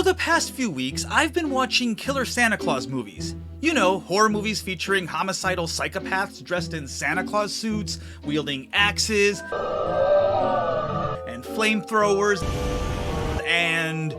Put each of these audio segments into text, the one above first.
For the past few weeks, I've been watching Killer Santa Claus movies. You know, horror movies featuring homicidal psychopaths dressed in Santa Claus suits, wielding axes, and flamethrowers, and...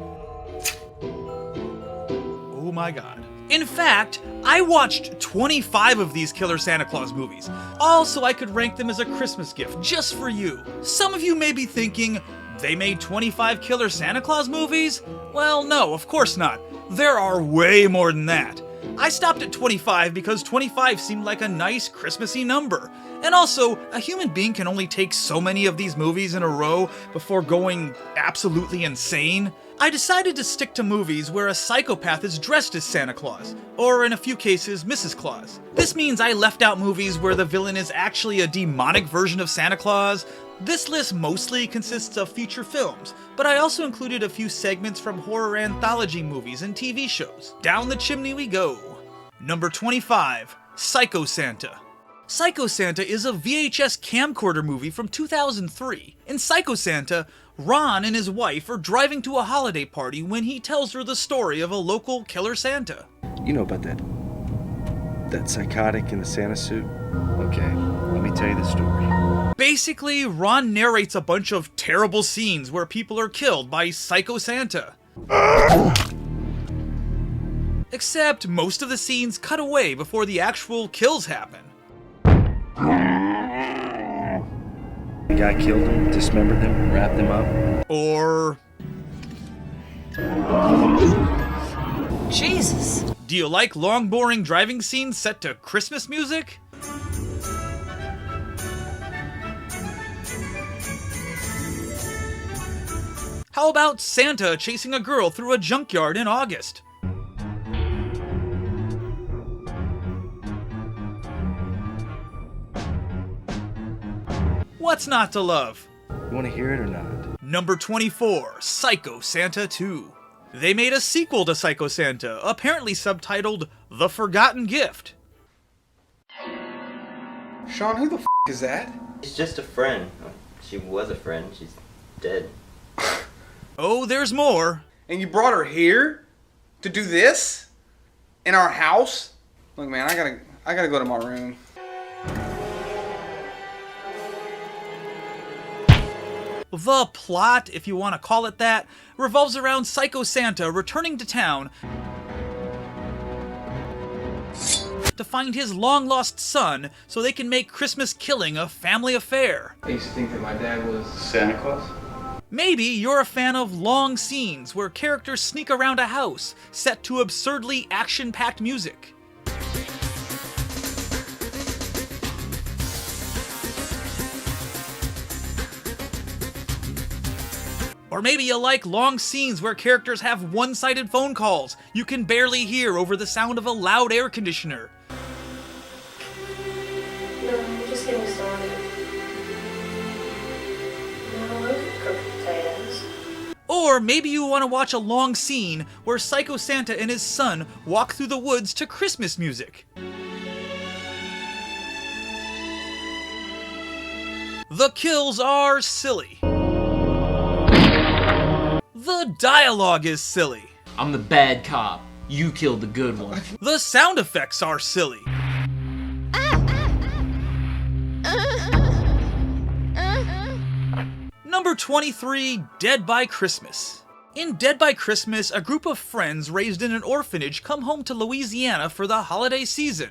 oh my god. In fact, I watched 25 of these Killer Santa Claus movies, all so I could rank them as a Christmas gift, just for you. Some of you may be thinking, they made 25 Killer Santa Claus movies? Well, no, of course not. There are way more than that. I stopped at 25 because 25 seemed like a nice Christmassy number. And also, a human being can only take so many of these movies in a row before going absolutely insane. I decided to stick to movies where a psychopath is dressed as Santa Claus, or in a few cases, Mrs. Claus. This means I left out movies where the villain is actually a demonic version of Santa Claus. This list mostly consists of feature films, but I also included a few segments from horror anthology movies and TV shows. Down the chimney we go. Number 25, Psycho Santa. Psycho Santa is a VHS camcorder movie from 2003. In Psycho Santa, Ron and his wife are driving to a holiday party when he tells her the story of a local killer Santa. You know about that psychotic in the Santa suit? Okay, let me tell you the story. Basically, Ron narrates a bunch of terrible scenes where people are killed by Psycho Santa. Except most of the scenes cut away before the actual kills happen. The guy killed him, dismembered him, wrapped him up. Or... Jesus! do you like long, boring driving scenes set to Christmas music? How about Santa chasing a girl through a junkyard in August? What's not to love? You want to hear it or not? Number 24, Psycho Santa 2. They made a sequel to Psycho Santa, apparently subtitled The Forgotten Gift. Sean, who the f*** is that? She's just a friend. She was a friend. She's dead. Oh, there's more. And you brought her here to do this in our house? Look, man, I gotta go to my room. The plot, if you want to call it that, revolves around Psycho Santa returning to town to find his long-lost son so they can make Christmas killing a family affair. I used to think that my dad was Santa Claus? Maybe you're a fan of long scenes where characters sneak around a house set to absurdly action-packed music. Or maybe you like long scenes where characters have one-sided phone calls you can barely hear over the sound of a loud air conditioner. No, I'm just getting started. No, I can cook potatoes. Or maybe you want to watch a long scene where Psycho Santa and his son walk through the woods to Christmas music. The kills are silly. The dialogue is silly. I'm the bad cop. You killed the good one. The sound effects are silly. Number 23, Dead by Christmas. In Dead by Christmas, a group of friends raised in an orphanage come home to Louisiana for the holiday season.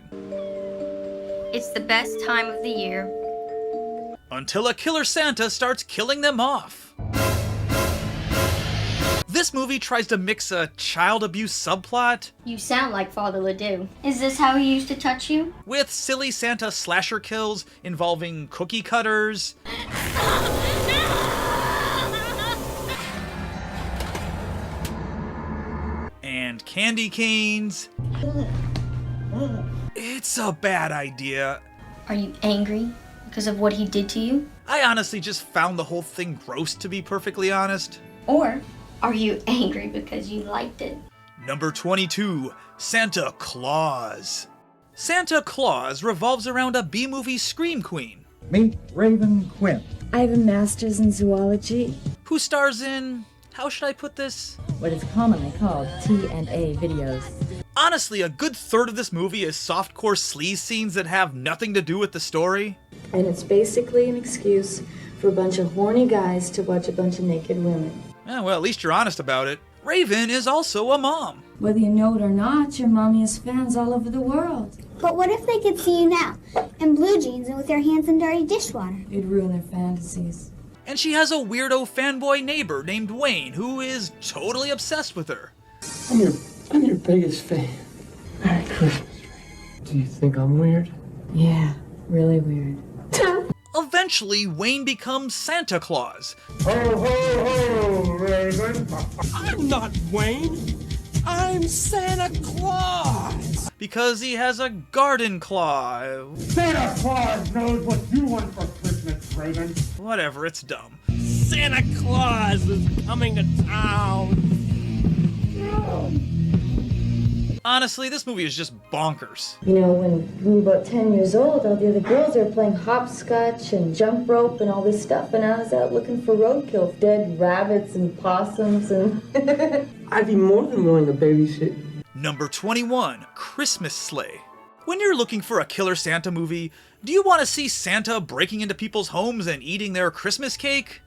It's the best time of the year. Until a killer Santa starts killing them off. This movie tries to mix a child abuse subplot You sound like Father Ledoux. Is this how he used to touch you? with silly Santa slasher kills involving cookie cutters and candy canes. It's a bad idea. Are you angry because of what he did to you? I honestly just found the whole thing gross, to be perfectly honest. Or are you angry because you liked it? Number 22, Santa Claus. Santa Claus revolves around a B-movie scream queen. Meet Raven Quinn. I have a master's in zoology. Who stars in, how should I put this? what is commonly called T&A videos. Honestly, a good third of this movie is softcore sleaze scenes that have nothing to do with the story. And it's basically an excuse for a bunch of horny guys to watch a bunch of naked women. Well, at least you're honest about it. Raven is also a mom. Whether you know it or not, your mommy has fans all over the world. But what if they could see you now, in blue jeans and with your hands in dirty dishwater? It'd ruin their fantasies. And she has a weirdo fanboy neighbor named Wayne who is totally obsessed with her. I'm your biggest fan. Merry Christmas. Do you think I'm weird? Yeah, really weird. Eventually, Wayne becomes Santa Claus. Ho, ho, ho, Raven. I'm not Wayne. I'm Santa Claus. Because he has a garden claw. Santa Claus knows what you want for Christmas, Raven. Whatever, it's dumb. Santa Claus is coming to town. Honestly, this movie is just bonkers. You know, when we were about 10 years old, all the other girls are playing hopscotch and jump rope and all this stuff, and I was out looking for roadkill, dead rabbits and possums and... I'd be more than willing to babysit. Number 21, Christmas Sleigh. When you're looking for a killer Santa movie, do you want to see Santa breaking into people's homes and eating their Christmas cake?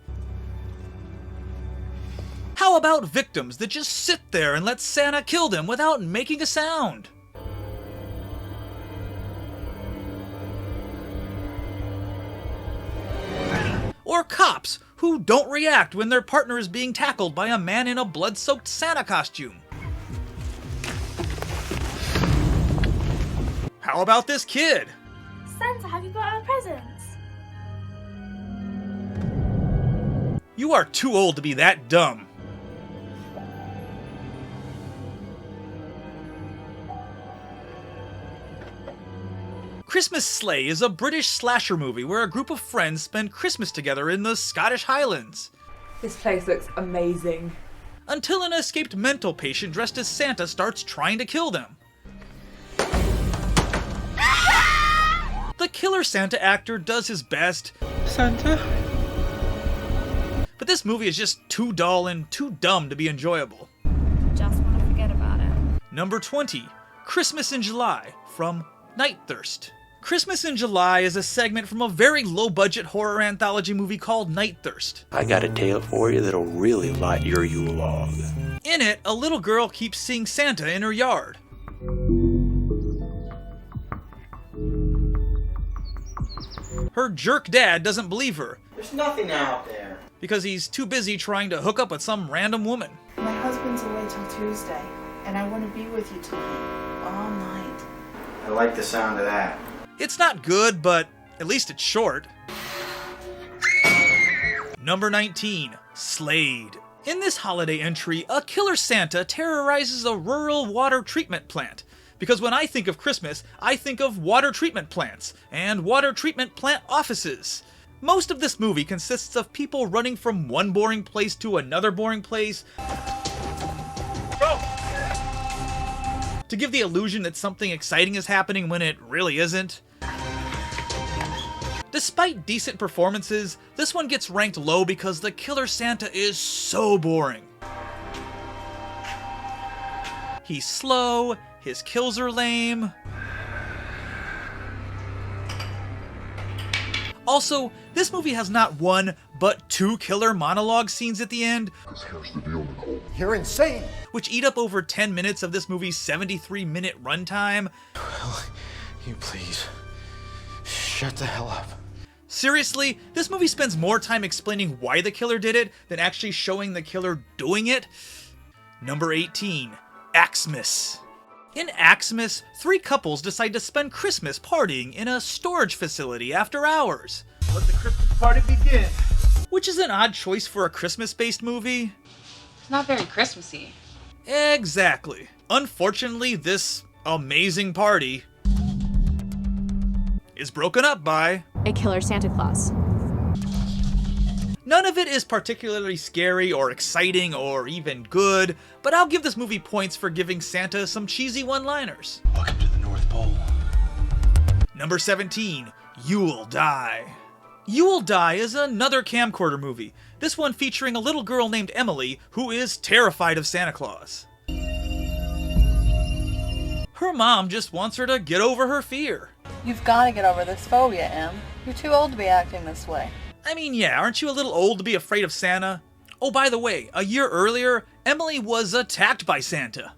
How about victims that just sit there and let Santa kill them without making a sound? Or cops who don't react when their partner is being tackled by a man in a blood-soaked Santa costume? How about this kid? Santa, have you got our presents? You are too old to be that dumb. Christmas Sleigh is a British slasher movie where a group of friends spend Christmas together in the Scottish Highlands. This place looks amazing. Until an escaped mental patient dressed as Santa starts trying to kill them. The killer Santa actor does his best. Santa? But this movie is just too dull and too dumb to be enjoyable. Just want to forget about it. Number 20, Christmas in July from NIGHTTHIRST. Christmas in July is a segment from a very low-budget horror anthology movie called NIGHTTHIRST. I got a tale for you that'll really light your Yule log. In it, a little girl keeps seeing Santa in her yard. Her jerk dad doesn't believe her. There's nothing out there. Because he's too busy trying to hook up with some random woman. My husband's away till Tuesday, and I want to be with you tonight, all night. I like the sound of that. It's not good, but at least it's short. Number 19, Slade. In this holiday entry, a killer Santa terrorizes a rural water treatment plant. Because when I think of Christmas, I think of water treatment plants and water treatment plant offices. Most of this movie consists of people running from one boring place to another boring place to give the illusion that something exciting is happening when it really isn't. Despite decent performances, this one gets ranked low because the killer Santa is so boring. He's slow, his kills are lame. Also, this movie has not one, but two killer monologue scenes at the end. Because here's the deal, Nicole. You're insane! Which eat up over 10 minutes of this movie's 73-minute runtime. Will you please shut the hell up? Seriously, this movie spends more time explaining why the killer did it than actually showing the killer doing it. Number 18, AXEMAS. In AXEMAS, 3 couples decide to spend Christmas partying in a storage facility after hours. Let the Christmas party begin. Which is an odd choice for a Christmas-based movie. It's not very Christmassy. Exactly. Unfortunately, this amazing party is broken up by a killer Santa Claus. None of it is particularly scary or exciting or even good, but I'll give this movie points for giving Santa some cheesy one-liners. Welcome to the North Pole. Number 17, Yule Die. Yule Die is another camcorder movie. This one featuring a little girl named Emily who is terrified of Santa Claus. Her mom just wants her to get over her fear. You've got to get over this phobia, Em. You're too old to be acting this way. I mean, yeah, aren't you a little old to be afraid of Santa? Oh, by the way, a year earlier, Emily was attacked by Santa.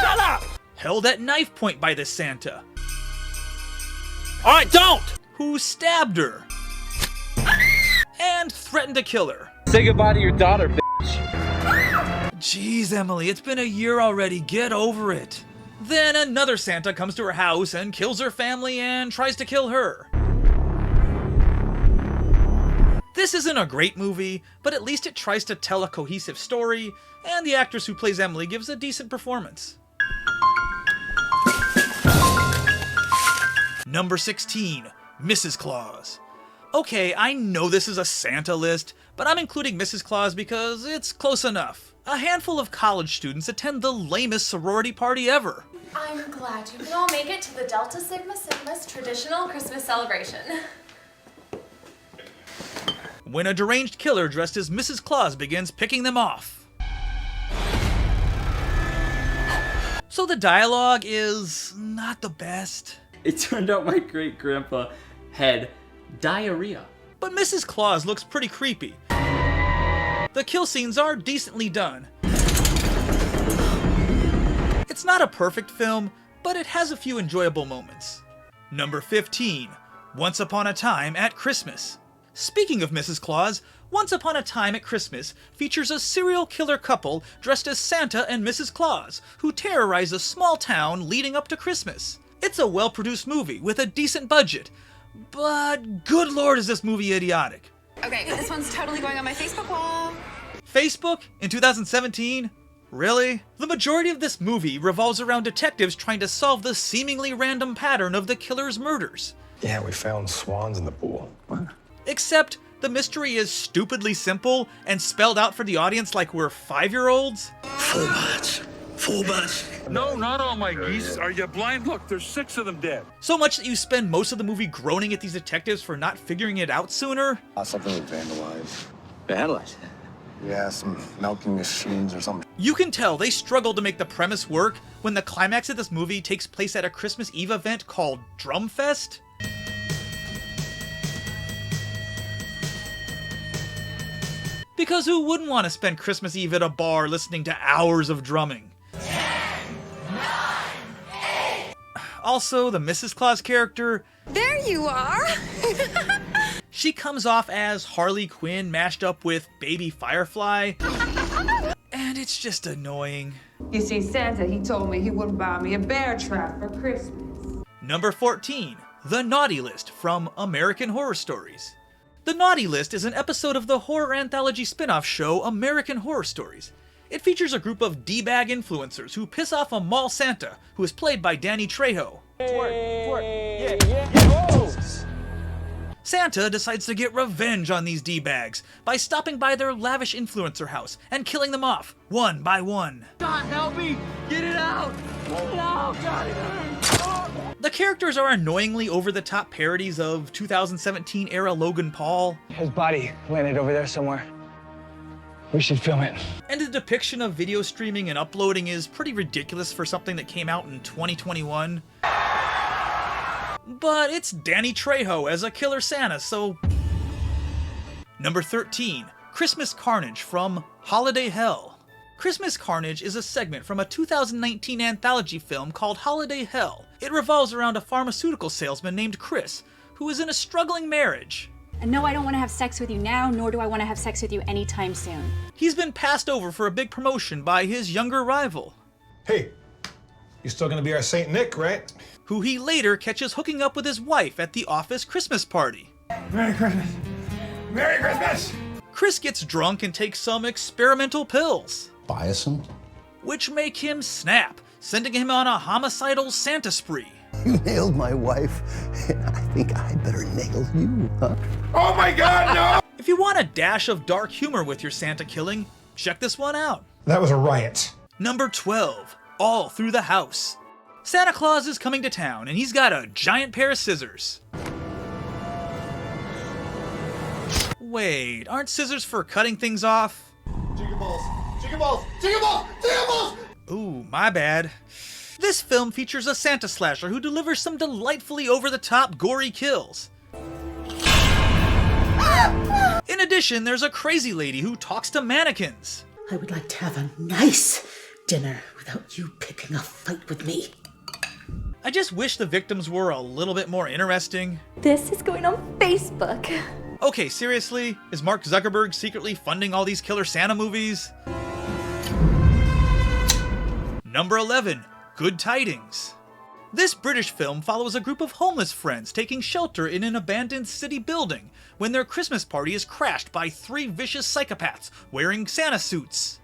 Shut up! Held at knife point by this Santa. Alright, don't! Who stabbed her. And threatened to kill her. Say goodbye to your daughter, bitch. Jeez, Emily, it's been a year already. Get over it. Then another Santa comes to her house and kills her family and tries to kill her. This isn't a great movie, but at least it tries to tell a cohesive story, and the actress who plays Emily gives a decent performance. Number 16, Mrs. Claus. Okay, I know this is a Santa list, but I'm including Mrs. Claus because it's close enough. A handful of college students attend the lamest sorority party ever. I'm glad you can all make it to the Delta Sigma Sigma's traditional Christmas celebration. When a deranged killer dressed as Mrs. Claus begins picking them off. So the dialogue is not the best. It turned out my great-grandpa had diarrhea. But Mrs. Claus looks pretty creepy. The kill scenes are decently done. It's not a perfect film, but it has a few enjoyable moments. Number 15, Once Upon a Time at Christmas. Speaking of Mrs. Claus, Once Upon a Time at Christmas features a serial killer couple dressed as Santa and Mrs. Claus, who terrorize a small town leading up to Christmas. It's a well-produced movie with a decent budget, but good lord is this movie idiotic. Okay, this one's totally going on my Facebook wall. Facebook? In 2017? Really? The majority of this movie revolves around detectives trying to solve the seemingly random pattern of the killer's murders. Yeah, we found swans in the pool. What? Except the mystery is stupidly simple and spelled out for the audience like we're 5-year-olds. Full butts. Full butts. No, not all my geese. Are you blind? Look, there's 6 of them dead. So much that you spend most of the movie groaning at these detectives for not figuring it out sooner. Something like vandalized. Vandalized? Yeah, some milking machines or something. You can tell they struggled to make the premise work when the climax of this movie takes place at a Christmas Eve event called Drumfest. Because who wouldn't want to spend Christmas Eve at a bar listening to hours of drumming? 10, 9, 8. Also, the Mrs. Claus character... There you are! She comes off as Harley Quinn mashed up with Baby Firefly. And it's just annoying. You see, Santa, he told me he wouldn't buy me a bear trap for Christmas. Number 14, The Naughty List from American Horror Stories. The Naughty List is an episode of the horror anthology spin-off show American Horror Stories. It features a group of D-bag influencers who piss off a mall Santa, who is played by Danny Trejo. Santa decides to get revenge on these D-bags by stopping by their lavish influencer house and killing them off, one by one. God, help me! Get it out! Get it out! God, it hurts! The characters are annoyingly over-the-top parodies of 2017-era Logan Paul. His body landed over there somewhere. We should film it. And the depiction of video streaming and uploading is pretty ridiculous for something that came out in 2021. But it's Danny Trejo as a killer Santa, so... Number 13, Christmas Carnage from Holiday Hell. Christmas Carnage is a segment from a 2019 anthology film called Holiday Hell. It revolves around a pharmaceutical salesman named Chris, who is in a struggling marriage. And no, I don't want to have sex with you now, nor do I want to have sex with you anytime soon. He's been passed over for a big promotion by his younger rival. Hey, you still gonna be our Saint Nick, right? Who he later catches hooking up with his wife at the office Christmas party. Merry Christmas! Merry Christmas! Chris gets drunk and takes some experimental pills. Buy us some? Which make him snap, sending him on a homicidal Santa spree. You nailed my wife, and I think I better nail you, huh? Oh my God, no! If you want a dash of dark humor with your Santa killing, check this one out. That was a riot. Number 12, All Through the House. Santa Claus is coming to town, and he's got a giant pair of scissors. Wait, aren't scissors for cutting things off? Chicken balls! Chicken balls! Chicken balls! Chicken balls! Ooh, my bad. This film features a Santa slasher who delivers some delightfully over-the-top gory kills. In addition, there's a crazy lady who talks to mannequins. I would like to have a nice dinner without you picking a fight with me. I just wish the victims were a little bit more interesting. This is going on Facebook. Okay, seriously? Is Mark Zuckerberg secretly funding all these Killer Santa movies? Number 11, Good Tidings. This British film follows a group of homeless friends taking shelter in an abandoned city building when their Christmas party is crashed by 3 vicious psychopaths wearing Santa suits.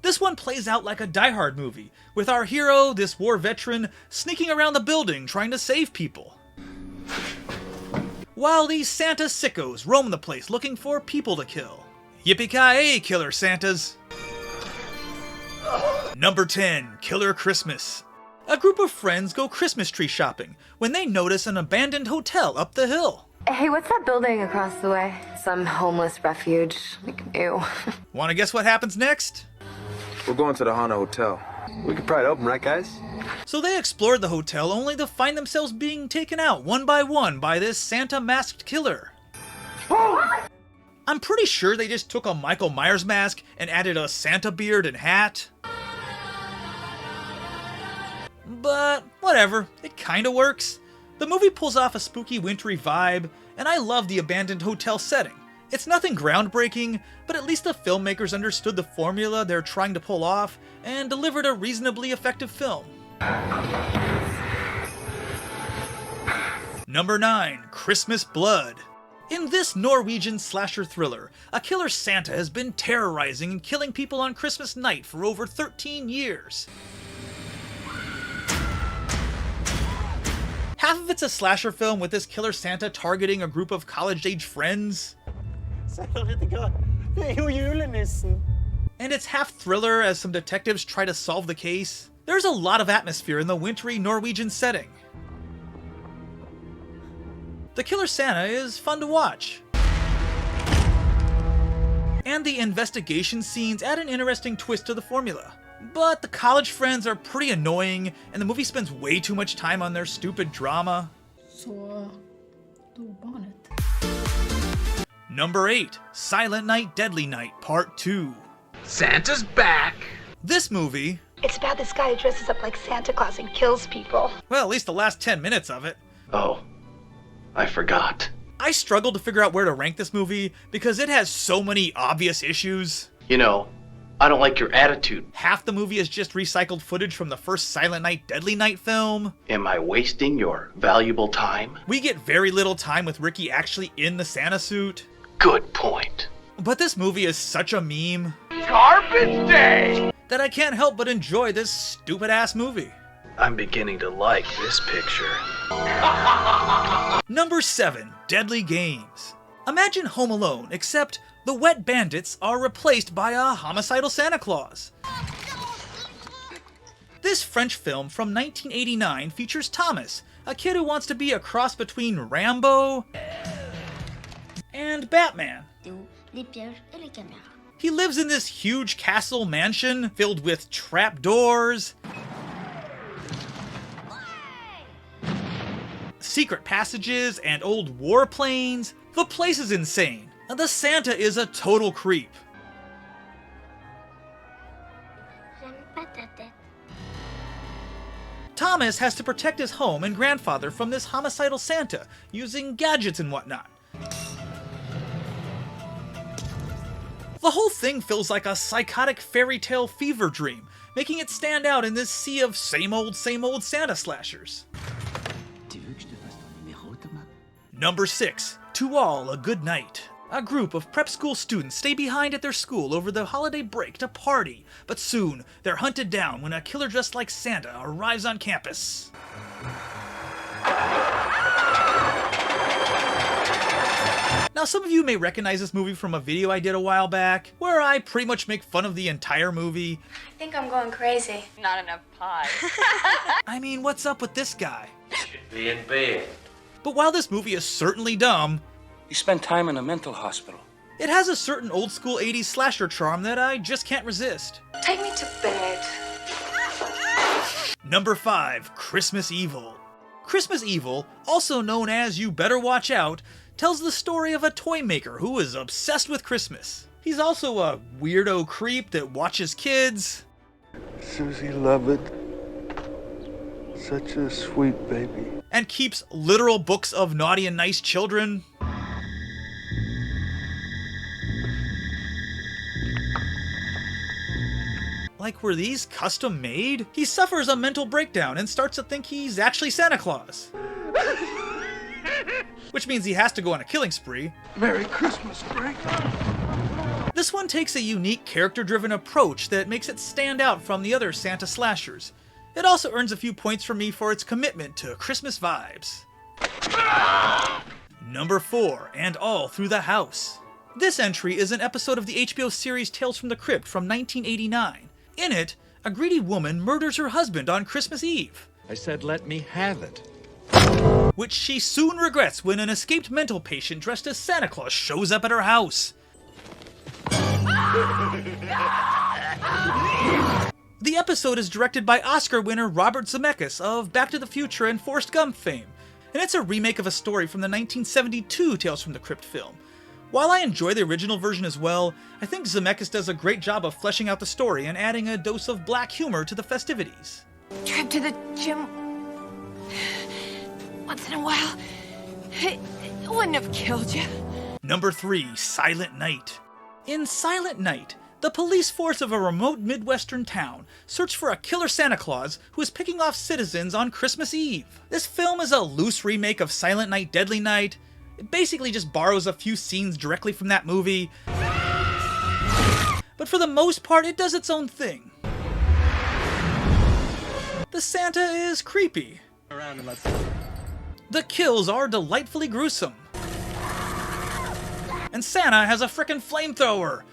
This one plays out like a Die Hard movie, with our hero, this war veteran, sneaking around the building trying to save people, while these Santa sickos roam the place looking for people to kill. Yippee-ki-yay, Killer Santas! Number 10, Killer Christmas. A group of friends go Christmas tree shopping when they notice an abandoned hotel up the hill. Hey, what's that building across the way? Some homeless refuge. Like, ew. Wanna guess what happens next? We're going to the Haunted Hotel. We could pry it open, right, guys? So they explored the hotel only to find themselves being taken out one by one by this Santa masked killer. I'm pretty sure they just took a Michael Myers mask and added a Santa beard and hat. But whatever, it kinda works. The movie pulls off a spooky wintry vibe, and I love the abandoned hotel setting. It's nothing groundbreaking, but at least the filmmakers understood the formula they're trying to pull off and delivered a reasonably effective film. Number 9, Christmas Blood. In this Norwegian slasher thriller, a killer Santa has been terrorizing and killing people on Christmas night for over 13 years. Half of it's a slasher film with this killer Santa targeting a group of college-age friends. And it's half thriller as some detectives try to solve the case. There's a lot of atmosphere in the wintry Norwegian setting. The Killer Santa is fun to watch. And the investigation scenes add an interesting twist to the formula. But the college friends are pretty annoying, and the movie spends way too much time on their stupid drama. Number 8, Silent Night, Deadly Night, Part 2. Santa's back! This movie... It's about this guy who dresses up like Santa Claus and kills people. Well, at least the last 10 minutes of it. Oh, I forgot. I struggled to figure out where to rank this movie because it has so many obvious issues. You know, I don't like your attitude. Half the movie is just recycled footage from the first Silent Night, Deadly Night film. Am I wasting your valuable time? We get very little time with Ricky actually in the Santa suit. Good point. But this movie is such a meme. Garbage Day! That I can't help but enjoy this stupid-ass movie. I'm beginning to like this picture. Number 7, Deadly Games. Imagine Home Alone, except the wet bandits are replaced by a homicidal Santa Claus. This French film from 1989 features Thomas, a kid who wants to be a cross between Rambo and Batman. He lives in this huge castle mansion filled with trapdoors, secret passages, and old warplanes. The place is insane. The Santa is a total creep. Thomas has to protect his home and grandfather from this homicidal Santa using gadgets and whatnot. The whole thing feels like a psychotic fairy tale fever dream, making it stand out in this sea of same old Santa slashers. Number 6, To All a Good Night. A group of prep school students stay behind at their school over the holiday break to party, but soon they're hunted down when a killer dressed like Santa arrives on campus. Now, some of you may recognize this movie from a video I did a while back, where I pretty much make fun of the entire movie. I think I'm going crazy. Not enough pie. I mean, what's up with this guy? Should be in bed. But while this movie is certainly dumb, you spent time in a mental hospital. It has a certain old school 80s slasher charm that I just can't resist. Take me to bed. Number 5, Christmas Evil. Christmas Evil, also known as You Better Watch Out, tells the story of a toy maker who is obsessed with Christmas. He's also a weirdo creep that watches kids. Susie Lovett, such a sweet baby. And keeps literal books of naughty and nice children. Like, were these custom made? He suffers a mental breakdown and starts to think he's actually Santa Claus. Which means he has to go on a killing spree. Merry Christmas, Frank. This one takes a unique character-driven approach that makes it stand out from the other Santa slashers. It also earns a few points from me for its commitment to Christmas vibes. Number 4, And All Through the House. This entry is an episode of the HBO series Tales from the Crypt from 1989. In it, a greedy woman murders her husband on Christmas Eve. I said let me have it. Which she soon regrets when an escaped mental patient dressed as Santa Claus shows up at her house. The episode is directed by Oscar winner Robert Zemeckis of Back to the Future and Forrest Gump fame, and it's a remake of a story from the 1972 Tales from the Crypt film. While I enjoy the original version as well, I think Zemeckis does a great job of fleshing out the story and adding a dose of black humor to the festivities. Trip to the gym once in a while, it wouldn't have killed you. Number 3, Silent Night. In Silent Night, the police force of a remote Midwestern town search for a killer Santa Claus who is picking off citizens on Christmas Eve. This film is a loose remake of Silent Night, Deadly Night. It basically just borrows a few scenes directly from that movie. But for the most part, it does its own thing. The Santa is creepy. The kills are delightfully gruesome. And Santa has a frickin' flamethrower.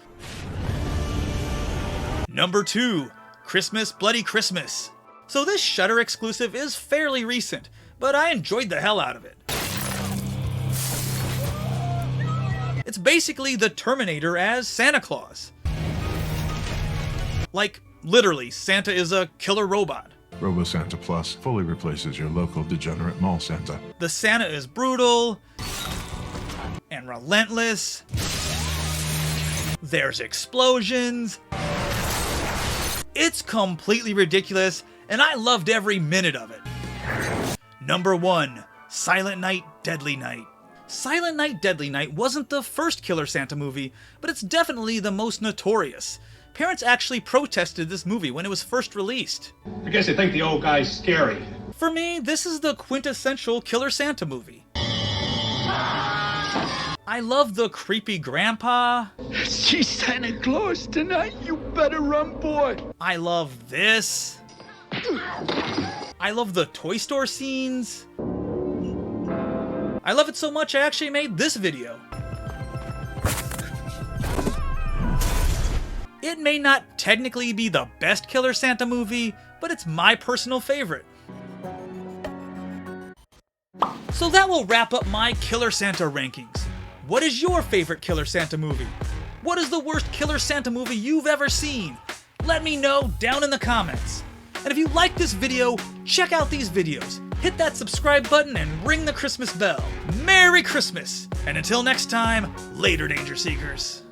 Number 2, Christmas Bloody Christmas. So this Shudder exclusive is fairly recent, but I enjoyed the hell out of it. It's basically the Terminator as Santa Claus. Like, literally, Santa is a killer robot. Robo Santa Plus fully replaces your local degenerate mall Santa. The Santa is brutal and relentless. There's explosions. It's completely ridiculous, and I loved every minute of it. Number 1, Silent Night, Deadly Night. Silent Night, Deadly Night wasn't the first Killer Santa movie, but it's definitely the most notorious. Parents actually protested this movie when it was first released. I guess they think the old guy's scary. For me, this is the quintessential Killer Santa movie. I love the creepy grandpa. See Santa Claus tonight, you better run, boy. I love this. I love the toy store scenes. I love it so much I actually made this video. It may not technically be the best Killer Santa movie, but it's my personal favorite. So that will wrap up my Killer Santa rankings. What is your favorite Killer Santa movie? What is the worst Killer Santa movie you've ever seen? Let me know down in the comments. And if you like this video, check out these videos. Hit that subscribe button and ring the Christmas bell. Merry Christmas! And until next time, later, Danger Seekers.